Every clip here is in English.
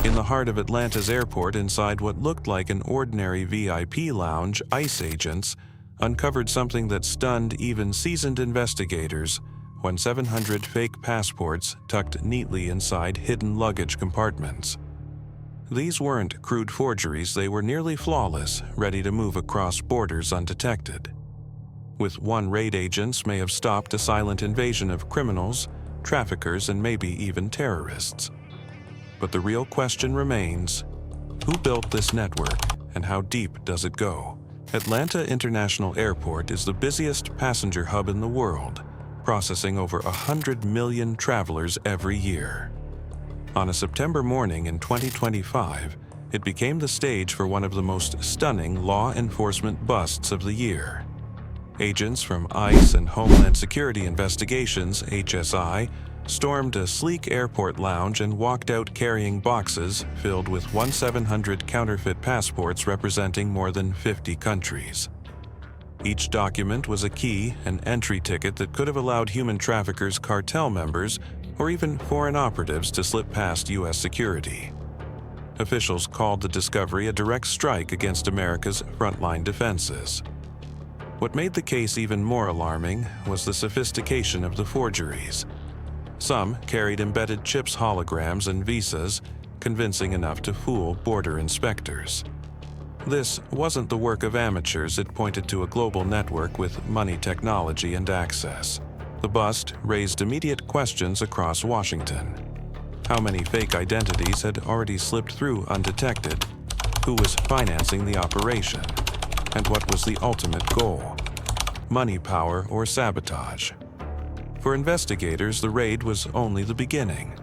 In the heart of Atlanta's airport, inside what looked like an ordinary VIP lounge, ICE agents uncovered something that stunned even seasoned investigators when 700 fake passports tucked neatly inside hidden luggage compartments. These weren't crude forgeries, they were nearly flawless, ready to move across borders undetected. With one raid, agents may have stopped a silent invasion of criminals, traffickers, and maybe even terrorists. But the real question remains, who built this network and how deep does it go? Atlanta International Airport is the busiest passenger hub in the world, processing over 100 million travelers every year. On a September morning in 2025, it became the stage for one of the most stunning law enforcement busts of the year. Agents from ICE and Homeland Security Investigations, HSI, stormed a sleek airport lounge and walked out carrying boxes filled with 1,700 counterfeit passports representing more than 50 countries. Each document was a key, an entry ticket that could have allowed human traffickers, cartel members, or even foreign operatives to slip past U.S. security. Officials called the discovery a direct strike against America's frontline defenses. What made the case even more alarming was the sophistication of the forgeries. Some carried embedded chips, holograms, and visas, convincing enough to fool border inspectors. This wasn't the work of amateurs, it pointed to a global network with money, technology, and access. The bust raised immediate questions across Washington. How many fake identities had already slipped through undetected? Who was financing the operation? And what was the ultimate goal? Money, power, or sabotage? For investigators, the raid was only the beginning.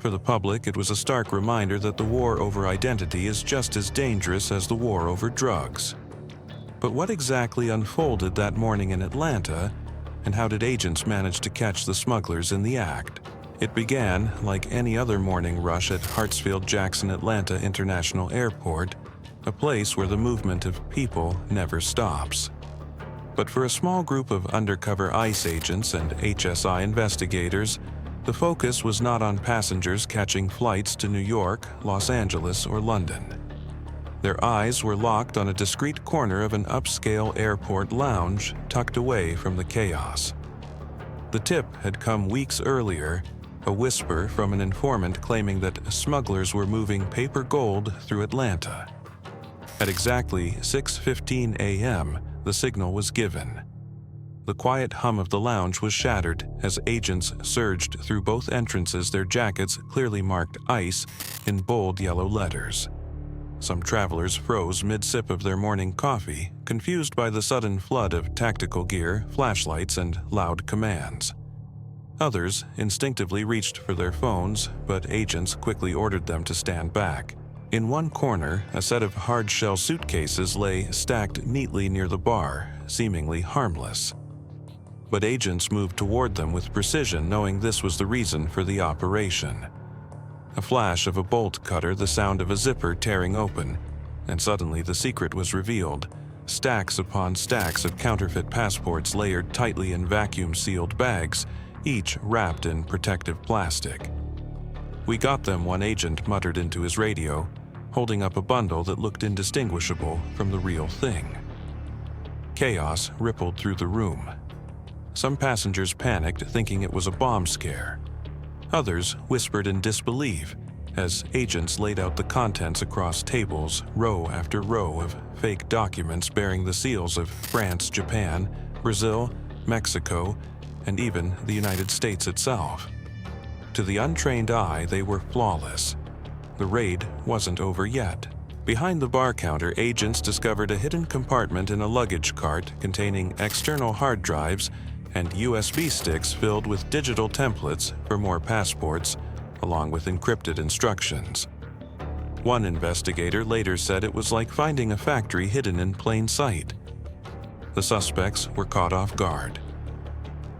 For the public, it was a stark reminder that the war over identity is just as dangerous as the war over drugs. But what exactly unfolded that morning in Atlanta, and how did agents manage to catch the smugglers in the act? It began like any other morning rush at Hartsfield Jackson Atlanta International Airport, a place where the movement of people never stops. But for a small group of undercover ICE agents and HSI investigators, the focus was not on passengers catching flights to New York, Los Angeles, or London. Their eyes were locked on a discreet corner of an upscale airport lounge tucked away from the chaos. The tip had come weeks earlier, a whisper from an informant claiming that smugglers were moving paper gold through Atlanta. At exactly 6:15 a.m., the signal was given. The quiet hum of the lounge was shattered as agents surged through both entrances, their jackets clearly marked ICE in bold yellow letters. Some travelers froze mid-sip of their morning coffee, confused by the sudden flood of tactical gear, flashlights, and loud commands. Others instinctively reached for their phones, but agents quickly ordered them to stand back. In one corner, a set of hard-shell suitcases lay stacked neatly near the bar, seemingly harmless. But agents moved toward them with precision, knowing this was the reason for the operation. A flash of a bolt cutter, the sound of a zipper tearing open, and suddenly the secret was revealed. Stacks upon stacks of counterfeit passports layered tightly in vacuum-sealed bags, each wrapped in protective plastic. "We got them," one agent muttered into his radio, holding up a bundle that looked indistinguishable from the real thing. Chaos rippled through the room. Some passengers panicked, thinking it was a bomb scare. Others whispered in disbelief as agents laid out the contents across tables, row after row of fake documents bearing the seals of France, Japan, Brazil, Mexico, and even the United States itself. To the untrained eye, they were flawless. The raid wasn't over yet. Behind the bar counter, agents discovered a hidden compartment in a luggage cart containing external hard drives and USB sticks filled with digital templates for more passports, along with encrypted instructions. One investigator later said it was like finding a factory hidden in plain sight. The suspects were caught off guard.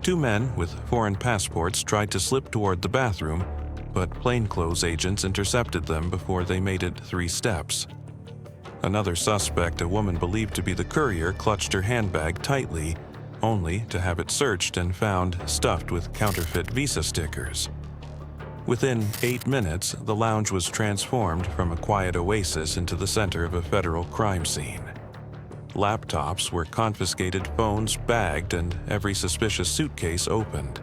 Two men with foreign passports tried to slip toward the bathroom, but plainclothes agents intercepted them before they made it 3 steps. Another suspect, a woman believed to be the courier, clutched her handbag tightly, only to have it searched and found stuffed with counterfeit visa stickers. Within 8 minutes, the lounge was transformed from a quiet oasis into the center of a federal crime scene. Laptops were confiscated, phones bagged, and every suspicious suitcase opened.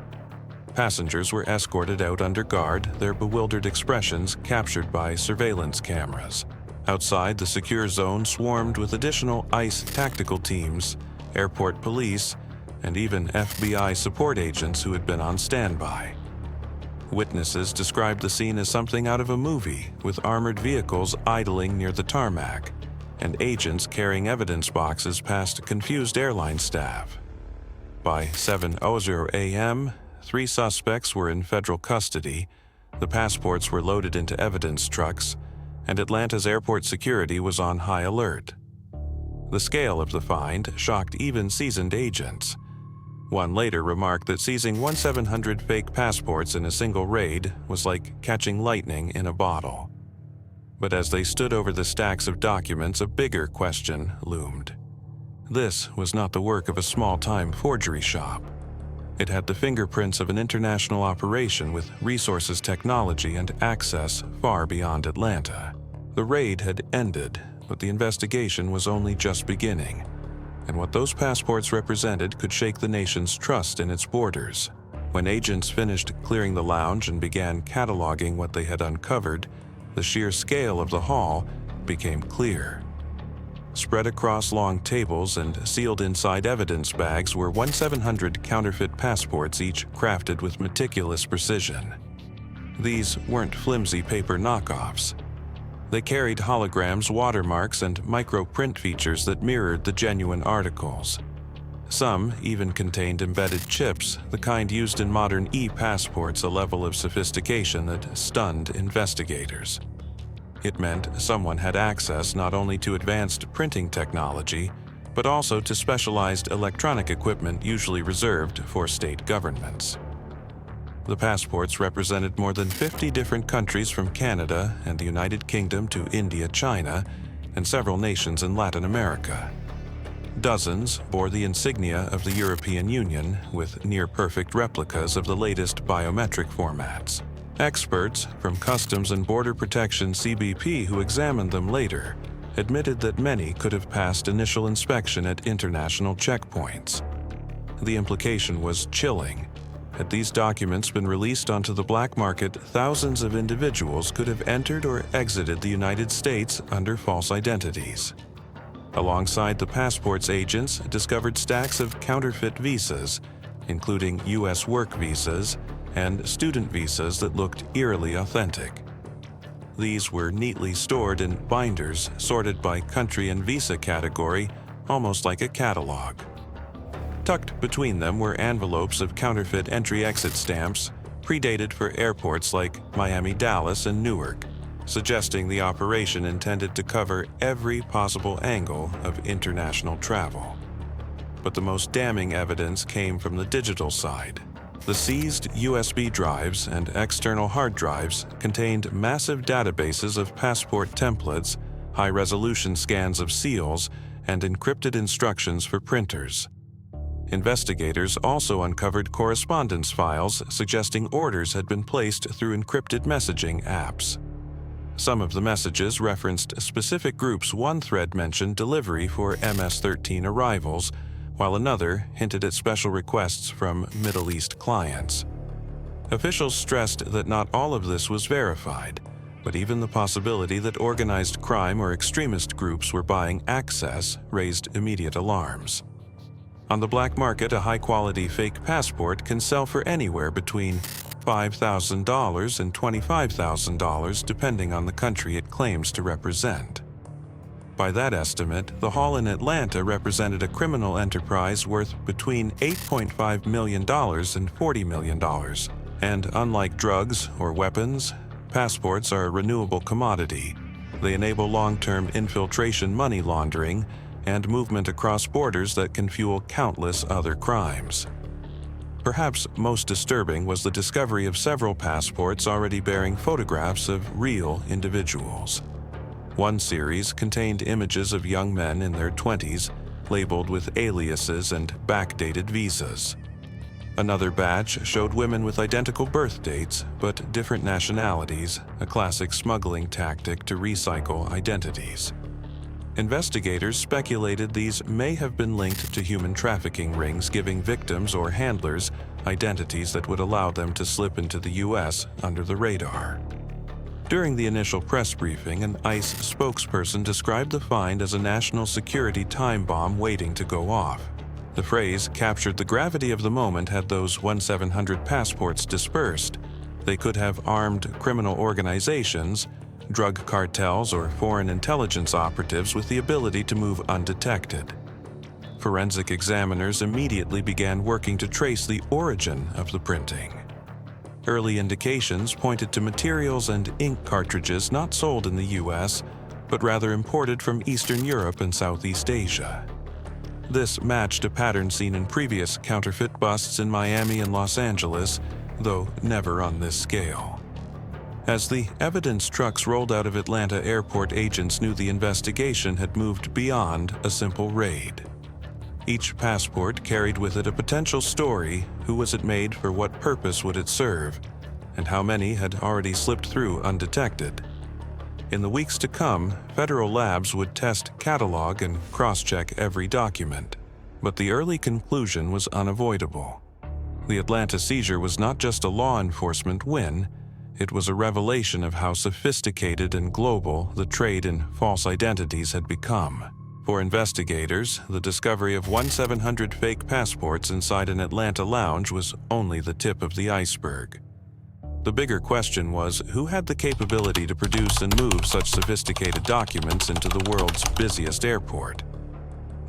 Passengers were escorted out under guard, their bewildered expressions captured by surveillance cameras. Outside, the secure zone swarmed with additional ICE tactical teams, airport police, and even FBI support agents who had been on standby. Witnesses described the scene as something out of a movie, with armored vehicles idling near the tarmac, and agents carrying evidence boxes past confused airline staff. By 7:00 a.m., 3 suspects were in federal custody, the passports were loaded into evidence trucks, and Atlanta's airport security was on high alert. The scale of the find shocked even seasoned agents. One later remarked that seizing 1,700 fake passports in a single raid was like catching lightning in a bottle. But as they stood over the stacks of documents, a bigger question loomed. This was not the work of a small-time forgery shop. It had the fingerprints of an international operation with resources, technology, and access far beyond Atlanta. The raid had ended, but the investigation was only just beginning, and what those passports represented could shake the nation's trust in its borders. When agents finished clearing the lounge and began cataloging what they had uncovered, the sheer scale of the haul became clear. Spread across long tables and sealed inside evidence bags were 1,700 counterfeit passports, each crafted with meticulous precision. These weren't flimsy paper knockoffs. They carried holograms, watermarks, and microprint features that mirrored the genuine articles. Some even contained embedded chips, the kind used in modern e-passports, a level of sophistication that stunned investigators. It meant someone had access not only to advanced printing technology, but also to specialized electronic equipment usually reserved for state governments. The passports represented more than 50 different countries, from Canada and the United Kingdom to India, China, and several nations in Latin America. Dozens bore the insignia of the European Union, with near-perfect replicas of the latest biometric formats. Experts from Customs and Border Protection (CBP) who examined them later admitted that many could have passed initial inspection at international checkpoints. The implication was chilling. Had these documents been released onto the black market, thousands of individuals could have entered or exited the United States under false identities. Alongside the passports, agents discovered stacks of counterfeit visas, including U.S. work visas and student visas that looked eerily authentic. These were neatly stored in binders sorted by country and visa category, almost like a catalog. Tucked between them were envelopes of counterfeit entry-exit stamps, predated for airports like Miami, Dallas, and Newark, suggesting the operation intended to cover every possible angle of international travel. But the most damning evidence came from the digital side. The seized USB drives and external hard drives contained massive databases of passport templates, high-resolution scans of seals, and encrypted instructions for printers. Investigators also uncovered correspondence files suggesting orders had been placed through encrypted messaging apps. Some of the messages referenced specific groups. One thread mentioned delivery for MS-13 arrivals, while another hinted at special requests from Middle East clients. Officials stressed that not all of this was verified, but even the possibility that organized crime or extremist groups were buying access raised immediate alarms. On the black market, a high-quality fake passport can sell for anywhere between $5,000 and $25,000, depending on the country it claims to represent. By that estimate, the haul in Atlanta represented a criminal enterprise worth between $8.5 million and $40 million. And unlike drugs or weapons, passports are a renewable commodity. They enable long-term infiltration, money laundering, and movement across borders that can fuel countless other crimes. Perhaps most disturbing was the discovery of several passports already bearing photographs of real individuals. One series contained images of young men in their 20s, labeled with aliases and backdated visas. Another batch showed women with identical birth dates but different nationalities, a classic smuggling tactic to recycle identities. Investigators speculated these may have been linked to human trafficking rings giving victims or handlers identities that would allow them to slip into the U.S. under the radar. During the initial press briefing, an ICE spokesperson described the find as a national security time bomb waiting to go off. The phrase captured the gravity of the moment. Had those 1,700 passports dispersed, they could have armed criminal organizations, drug cartels, or foreign intelligence operatives with the ability to move undetected. Forensic examiners immediately began working to trace the origin of the printing. Early indications pointed to materials and ink cartridges not sold in the U.S., but rather imported from Eastern Europe and Southeast Asia. This matched a pattern seen in previous counterfeit busts in Miami and Los Angeles, though never on this scale. As the evidence trucks rolled out of Atlanta airport, agents knew the investigation had moved beyond a simple raid. Each passport carried with it a potential story: who was it made for, what purpose would it serve, and how many had already slipped through undetected. In the weeks to come, federal labs would test, catalog, and cross-check every document. But the early conclusion was unavoidable. The Atlanta seizure was not just a law enforcement win, it was a revelation of how sophisticated and global the trade in false identities had become. For investigators, the discovery of 1,700 fake passports inside an Atlanta lounge was only the tip of the iceberg. The bigger question was, who had the capability to produce and move such sophisticated documents into the world's busiest airport?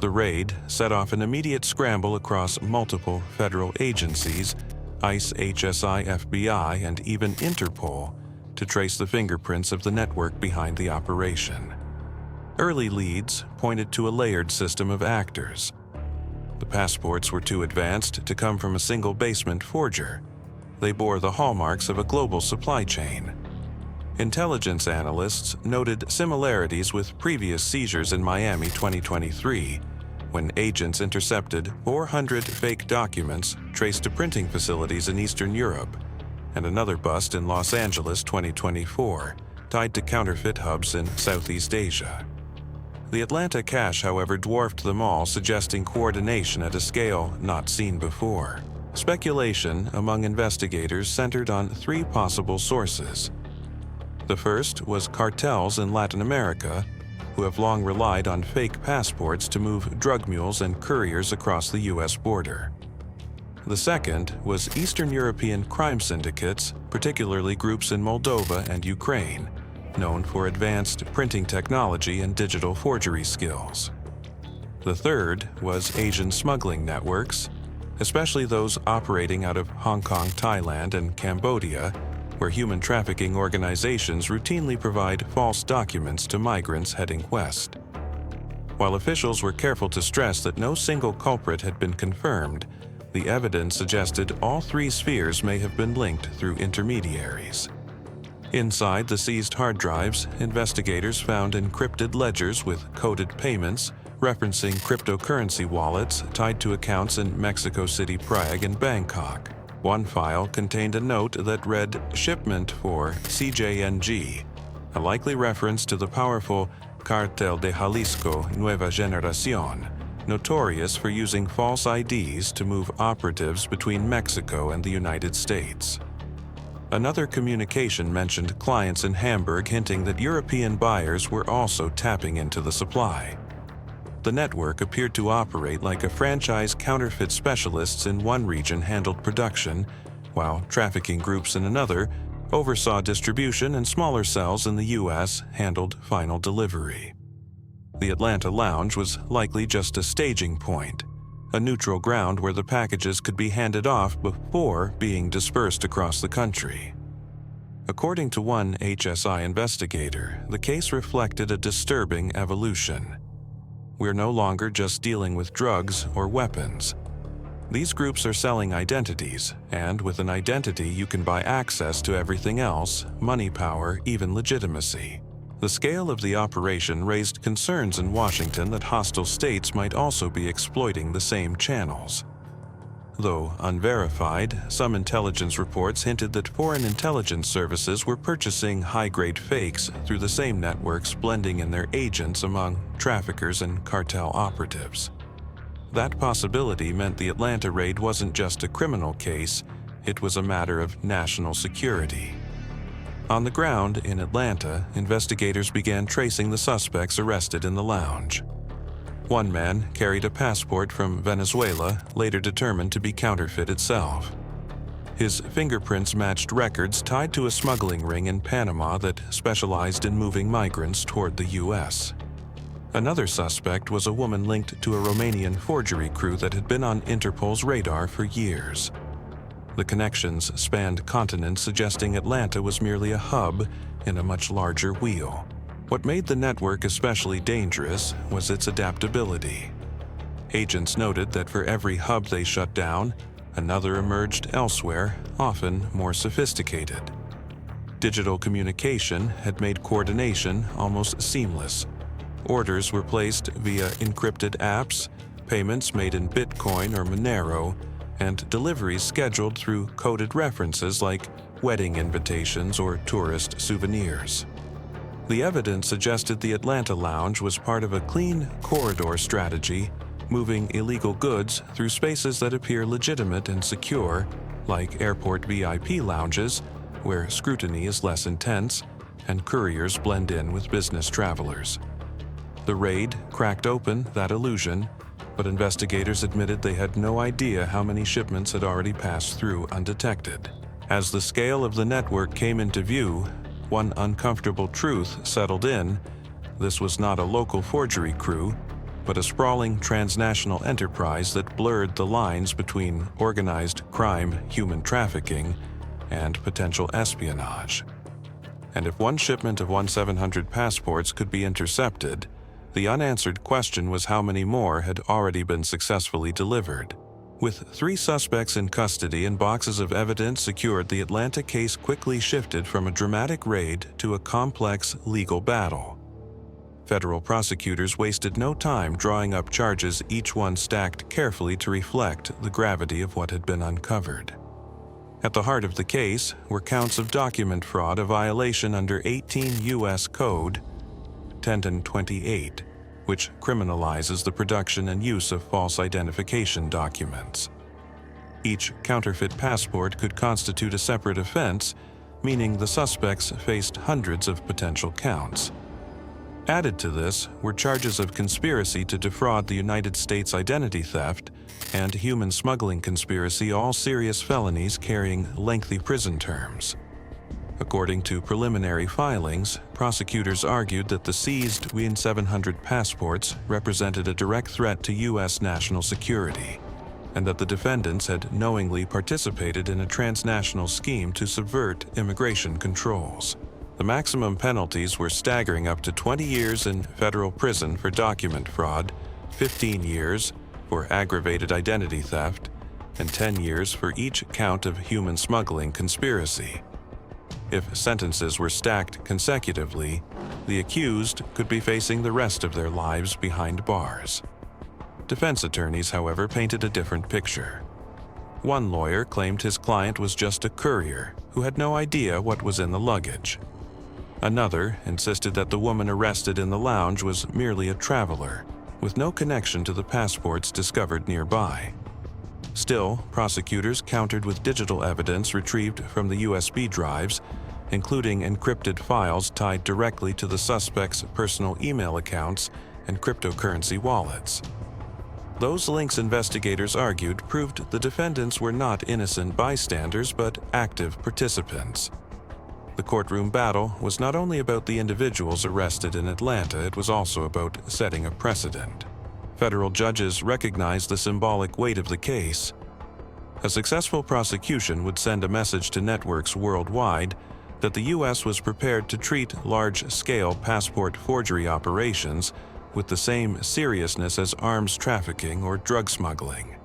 The raid set off an immediate scramble across multiple federal agencies, ICE, HSI, FBI, and even Interpol, to trace the fingerprints of the network behind the operation. Early leads pointed to a layered system of actors. The passports were too advanced to come from a single basement forger. They bore the hallmarks of a global supply chain. Intelligence analysts noted similarities with previous seizures in Miami 2023, when agents intercepted 400 fake documents traced to printing facilities in Eastern Europe, and another bust in Los Angeles 2024, tied to counterfeit hubs in Southeast Asia. The Atlanta cache, however, dwarfed them all, suggesting coordination at a scale not seen before. Speculation among investigators centered on three possible sources. The first was cartels in Latin America, who have long relied on fake passports to move drug mules and couriers across the U.S. border. The second was Eastern European crime syndicates, particularly groups in Moldova and Ukraine, known for advanced printing technology and digital forgery skills. The third was Asian smuggling networks, especially those operating out of Hong Kong, Thailand, and Cambodia, where human trafficking organizations routinely provide false documents to migrants heading west. While officials were careful to stress that no single culprit had been confirmed, the evidence suggested all three spheres may have been linked through intermediaries. Inside the seized hard drives, investigators found encrypted ledgers with coded payments, referencing cryptocurrency wallets tied to accounts in Mexico City, Prague, and Bangkok. One file contained a note that read "Shipment for CJNG," a likely reference to the powerful Cartel de Jalisco Nueva Generación, notorious for using false IDs to move operatives between Mexico and the United States. Another communication mentioned clients in Hamburg, hinting that European buyers were also tapping into the supply. The network appeared to operate like a franchise. Counterfeit specialists in one region handled production, while trafficking groups in another oversaw distribution, and smaller cells in the U.S. handled final delivery. The Atlanta lounge was likely just a staging point, a neutral ground where the packages could be handed off before being dispersed across the country. According to one HSI investigator, the case reflected a disturbing evolution. We're no longer just dealing with drugs or weapons. These groups are selling identities, and with an identity you can buy access to everything else: money, power, even legitimacy. The scale of the operation raised concerns in Washington that hostile states might also be exploiting the same channels. Though unverified, some intelligence reports hinted that foreign intelligence services were purchasing high-grade fakes through the same networks, blending in their agents among traffickers and cartel operatives. That possibility meant the Atlanta raid wasn't just a criminal case, it was a matter of national security. On the ground in Atlanta, investigators began tracing the suspects arrested in the lounge. One man carried a passport from Venezuela, later determined to be counterfeit itself. His fingerprints matched records tied to a smuggling ring in Panama that specialized in moving migrants toward the U.S. Another suspect was a woman linked to a Romanian forgery crew that had been on Interpol's radar for years. The connections spanned continents, suggesting Atlanta was merely a hub in a much larger wheel. What made the network especially dangerous was its adaptability. Agents noted that for every hub they shut down, another emerged elsewhere, often more sophisticated. Digital communication had made coordination almost seamless. Orders were placed via encrypted apps, payments made in Bitcoin or Monero, and deliveries scheduled through coded references like wedding invitations or tourist souvenirs. The evidence suggested the Atlanta lounge was part of a clean corridor strategy, moving illegal goods through spaces that appear legitimate and secure, like airport VIP lounges, where scrutiny is less intense and couriers blend in with business travelers. The raid cracked open that illusion, but investigators admitted they had no idea how many shipments had already passed through undetected. As the scale of the network came into view, one uncomfortable truth settled in: this was not a local forgery crew, but a sprawling transnational enterprise that blurred the lines between organized crime, human trafficking, and potential espionage. And if one shipment of 1700 passports could be intercepted, the unanswered question was how many more had already been successfully delivered. With 3 suspects in custody and boxes of evidence secured, the Atlanta case quickly shifted from a dramatic raid to a complex legal battle. Federal prosecutors wasted no time drawing up charges, each one stacked carefully to reflect the gravity of what had been uncovered. At the heart of the case were counts of document fraud, a violation under 18 U.S. Code 1028, which criminalizes the production and use of false identification documents. Each counterfeit passport could constitute a separate offense, meaning the suspects faced hundreds of potential counts. Added to this were charges of conspiracy to defraud the United States, identity theft, and human smuggling conspiracy, all serious felonies carrying lengthy prison terms. According to preliminary filings, prosecutors argued that the seized 1700 passports represented a direct threat to U.S. national security, and that the defendants had knowingly participated in a transnational scheme to subvert immigration controls. The maximum penalties were staggering: up to 20 years in federal prison for document fraud, 15 years for aggravated identity theft, and 10 years for each count of human smuggling conspiracy. If sentences were stacked consecutively, the accused could be facing the rest of their lives behind bars. Defense attorneys, however, painted a different picture. One lawyer claimed his client was just a courier who had no idea what was in the luggage. Another insisted that the woman arrested in the lounge was merely a traveler, with no connection to the passports discovered nearby. Still, prosecutors countered with digital evidence retrieved from the USB drives, including encrypted files tied directly to the suspects' personal email accounts and cryptocurrency wallets. Those links, investigators argued, proved the defendants were not innocent bystanders but active participants. The courtroom battle was not only about the individuals arrested in Atlanta, it was also about setting a precedent. Federal judges recognized the symbolic weight of the case. A successful prosecution would send a message to networks worldwide that the U.S. was prepared to treat large-scale passport forgery operations with the same seriousness as arms trafficking or drug smuggling.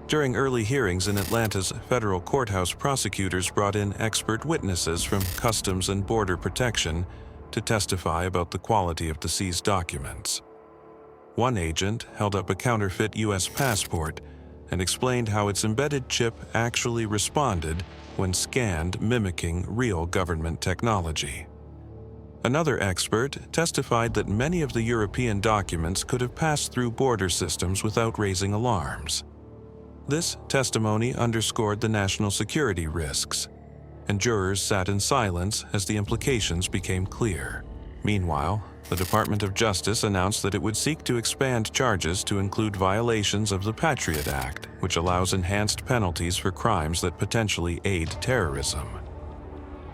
During early hearings in Atlanta's federal courthouse, prosecutors brought in expert witnesses from Customs and Border Protection to testify about the quality of the seized documents. One agent held up a counterfeit U.S. passport and explained how its embedded chip actually responded when scanned, mimicking real government technology. Another expert testified that many of the European documents could have passed through border systems without raising alarms. This testimony underscored the national security risks, and jurors sat in silence as the implications became clear. Meanwhile, the Department of Justice announced that it would seek to expand charges to include violations of the Patriot Act, which allows enhanced penalties for crimes that potentially aid terrorism.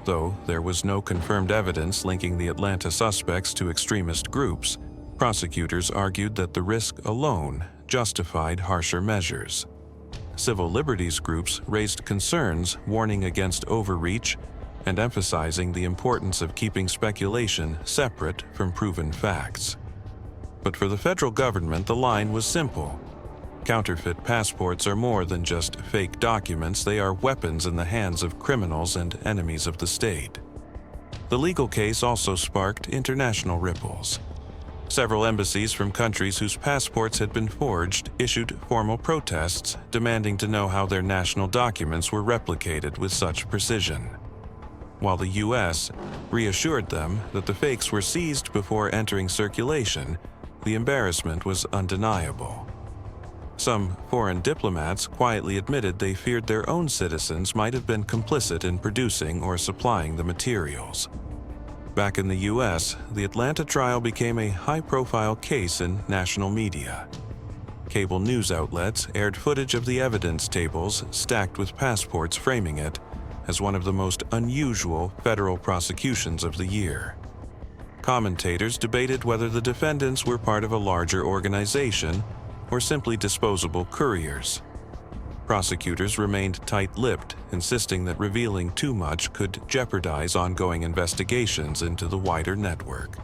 Though there was no confirmed evidence linking the Atlanta suspects to extremist groups, prosecutors argued that the risk alone justified harsher measures. Civil liberties groups raised concerns, warning against overreach and emphasizing the importance of keeping speculation separate from proven facts. But for the federal government, the line was simple. Counterfeit passports are more than just fake documents, they are weapons in the hands of criminals and enemies of the state. The legal case also sparked international ripples. Several embassies from countries whose passports had been forged issued formal protests demanding to know how their national documents were replicated with such precision, while the U.S. reassured them that the fakes were seized before entering circulation. The embarrassment was undeniable. Some foreign diplomats quietly admitted they feared their own citizens might have been complicit in producing or supplying the materials. Back in the U.S., the Atlanta trial became a high-profile case in national media. Cable news outlets aired footage of the evidence tables stacked with passports, framing it as one of the most unusual federal prosecutions of the year. Commentators debated whether the defendants were part of a larger organization or simply disposable couriers. Prosecutors remained tight-lipped, insisting that revealing too much could jeopardize ongoing investigations into the wider network.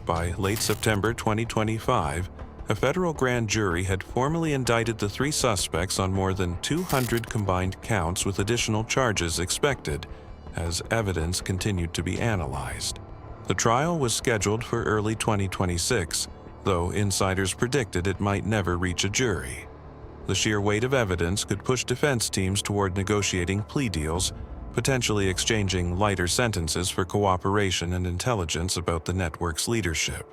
By late September 2025, a federal grand jury had formally indicted the three suspects on more than 200 combined counts, with additional charges expected as evidence continued to be analyzed. The trial was scheduled for early 2026, though insiders predicted it might never reach a jury. The sheer weight of evidence could push defense teams toward negotiating plea deals, potentially exchanging lighter sentences for cooperation and intelligence about the network's leadership.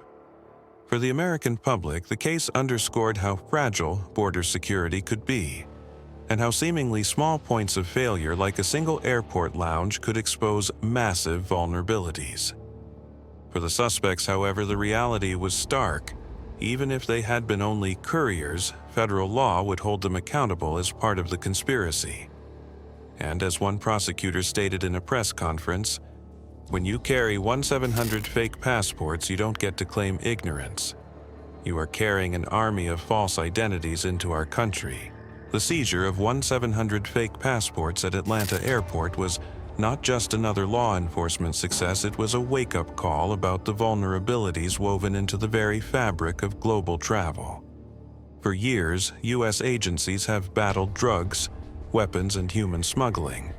For the American public, the case underscored how fragile border security could be, and how seemingly small points of failure like a single airport lounge could expose massive vulnerabilities. For the suspects, however, the reality was stark. Even if they had been only couriers, federal law would hold them accountable as part of the conspiracy. And as one prosecutor stated in a press conference, "When you carry 1,700 fake passports, you don't get to claim ignorance. You are carrying an army of false identities into our country." The seizure of 1,700 fake passports at Atlanta Airport was not just another law enforcement success, it was a wake-up call about the vulnerabilities woven into the very fabric of global travel. For years, U.S. agencies have battled drugs, weapons, and human smuggling,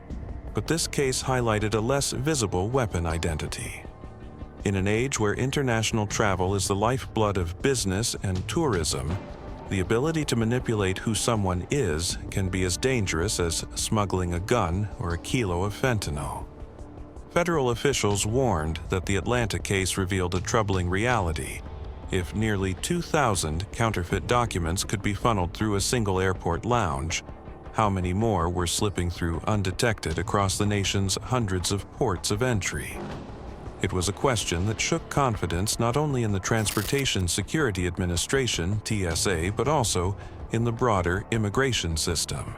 but this case highlighted a less visible weapon identity. In an age where international travel is the lifeblood of business and tourism, the ability to manipulate who someone is can be as dangerous as smuggling a gun or a kilo of fentanyl. Federal officials warned that the Atlanta case revealed a troubling reality. If nearly 2,000 counterfeit documents could be funneled through a single airport lounge, how many more were slipping through undetected across the nation's hundreds of ports of entry? It was a question that shook confidence not only in the Transportation Security Administration, TSA, but also in the broader immigration system.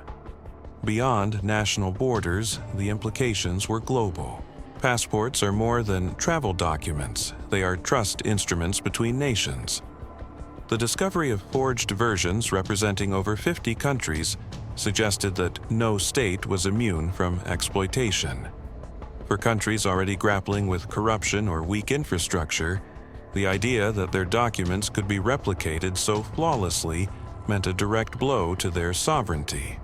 Beyond national borders, the implications were global. Passports are more than travel documents. They are trust instruments between nations. The discovery of forged versions representing over 50 countries suggested that no state was immune from exploitation. For countries already grappling with corruption or weak infrastructure, the idea that their documents could be replicated so flawlessly meant a direct blow to their sovereignty.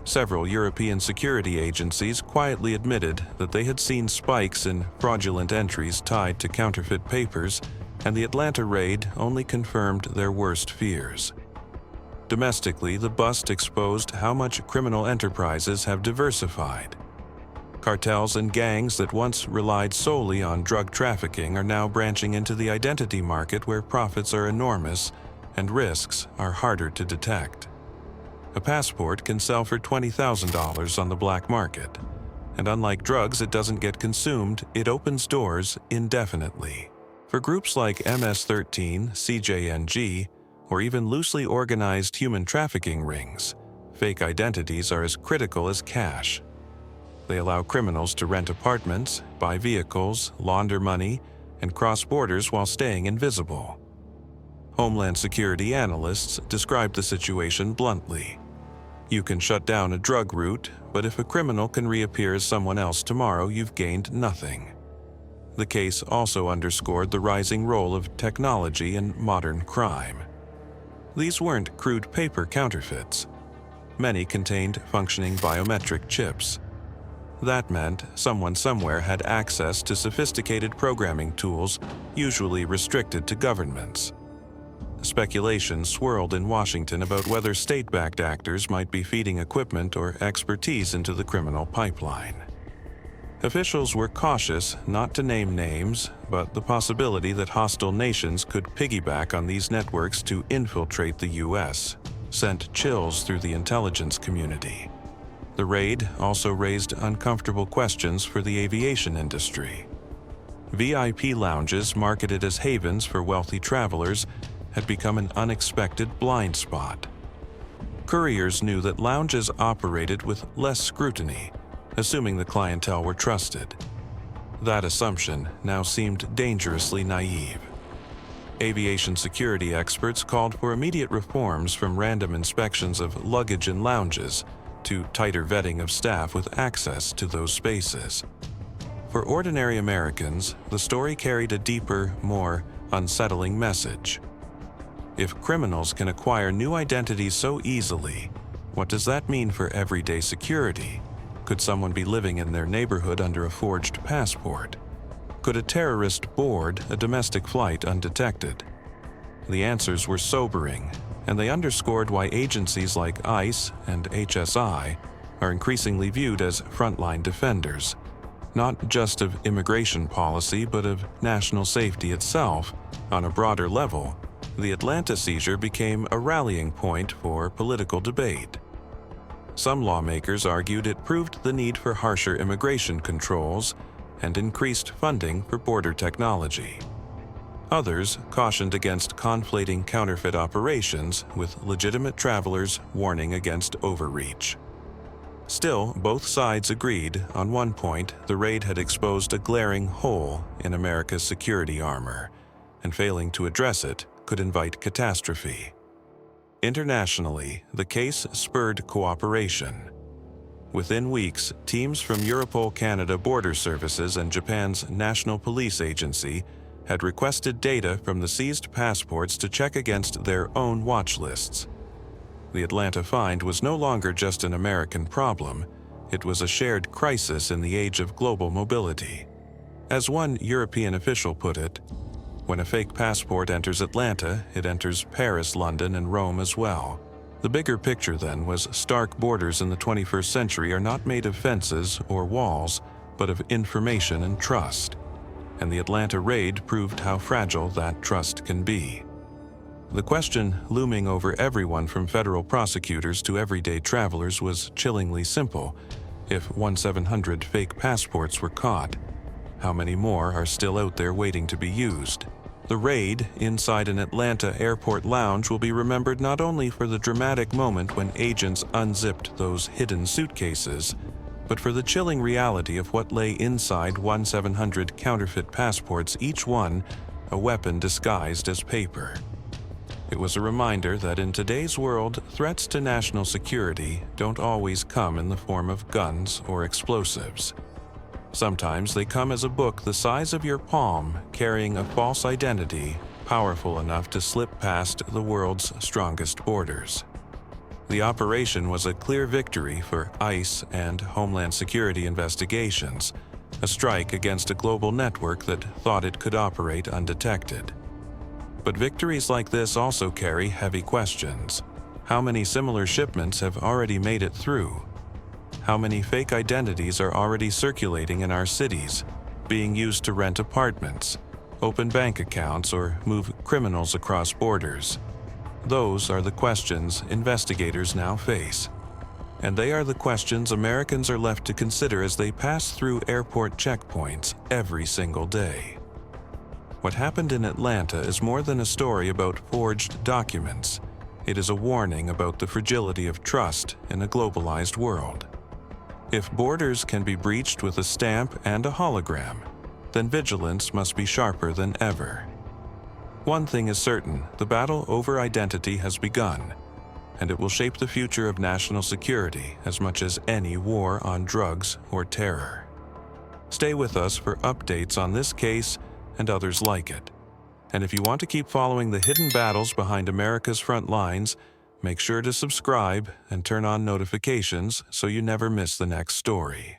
Several European security agencies quietly admitted that they had seen spikes in fraudulent entries tied to counterfeit papers, and the Atlanta raid only confirmed their worst fears. Domestically, the bust exposed how much criminal enterprises have diversified. Cartels and gangs that once relied solely on drug trafficking are now branching into the identity market, where profits are enormous and risks are harder to detect. A passport can sell for $20,000 on the black market, and unlike drugs, it doesn't get consumed, it opens doors indefinitely. For groups like MS-13, CJNG, or even loosely organized human trafficking rings, fake identities are as critical as cash. They allow criminals to rent apartments, buy vehicles, launder money, and cross borders while staying invisible. Homeland Security analysts describe the situation bluntly. You can shut down a drug route, but if a criminal can reappear as someone else tomorrow, you've gained nothing. The case also underscored the rising role of technology in modern crime. These weren't crude paper counterfeits. Many contained functioning biometric chips. That meant someone somewhere had access to sophisticated programming tools, usually restricted to governments. Speculation swirled in Washington about whether state-backed actors might be feeding equipment or expertise into the criminal pipeline. Officials were cautious not to name names, but the possibility that hostile nations could piggyback on these networks to infiltrate the U.S. sent chills through the intelligence community. The raid also raised uncomfortable questions for the aviation industry. VIP lounges marketed as havens for wealthy travelers had become an unexpected blind spot. Couriers knew that lounges operated with less scrutiny, assuming the clientele were trusted. That assumption now seemed dangerously naive. Aviation security experts called for immediate reforms, from random inspections of luggage in lounges to tighter vetting of staff with access to those spaces. For ordinary Americans, the story carried a deeper, more unsettling message. If criminals can acquire new identities so easily, what does that mean for everyday security? Could someone be living in their neighborhood under a forged passport? Could a terrorist board a domestic flight undetected? The answers were sobering, and they underscored why agencies like ICE and HSI are increasingly viewed as frontline defenders, not just of immigration policy but of national safety itself. On a broader level, the Atlanta seizure became a rallying point for political debate. Some lawmakers argued it proved the need for harsher immigration controls and increased funding for border technology. Others cautioned against conflating counterfeit operations with legitimate travelers warning against overreach. Still, both sides agreed on one point: the raid had exposed a glaring hole in America's security armor, and failing to address it could invite catastrophe. Internationally, the case spurred cooperation. Within weeks, teams from Europol Canada Border Services and Japan's National Police Agency had requested data from the seized passports to check against their own watch lists. The Atlanta find was no longer just an American problem, it was a shared crisis in the age of global mobility. As one European official put it, when a fake passport enters Atlanta, it enters Paris, London, and Rome as well. The bigger picture then was stark: borders in the 21st century are not made of fences or walls, but of information and trust. And the Atlanta raid proved how fragile that trust can be. The question looming over everyone from federal prosecutors to everyday travelers was chillingly simple. If 1,700 fake passports were caught, how many more are still out there waiting to be used? The raid inside an Atlanta airport lounge will be remembered not only for the dramatic moment when agents unzipped those hidden suitcases, but for the chilling reality of what lay inside 1,700 counterfeit passports, each one a weapon disguised as paper. It was a reminder that in today's world, threats to national security don't always come in the form of guns or explosives. Sometimes they come as a book the size of your palm, carrying a false identity powerful enough to slip past the world's strongest borders. The operation was a clear victory for ICE and Homeland Security investigations, a strike against a global network that thought it could operate undetected. But victories like this also carry heavy questions. How many similar shipments have already made it through? How many fake identities are already circulating in our cities, being used to rent apartments, open bank accounts, or move criminals across borders? Those are the questions investigators now face. And they are the questions Americans are left to consider as they pass through airport checkpoints every single day. What happened in Atlanta is more than a story about forged documents. It is a warning about the fragility of trust in a globalized world. If borders can be breached with a stamp and a hologram, then vigilance must be sharper than ever. One thing is certain: the battle over identity has begun, and it will shape the future of national security as much as any war on drugs or terror. Stay with us for updates on this case and others like it. And if you want to keep following the hidden battles behind America's front lines, make sure to subscribe and turn on notifications so you never miss the next story.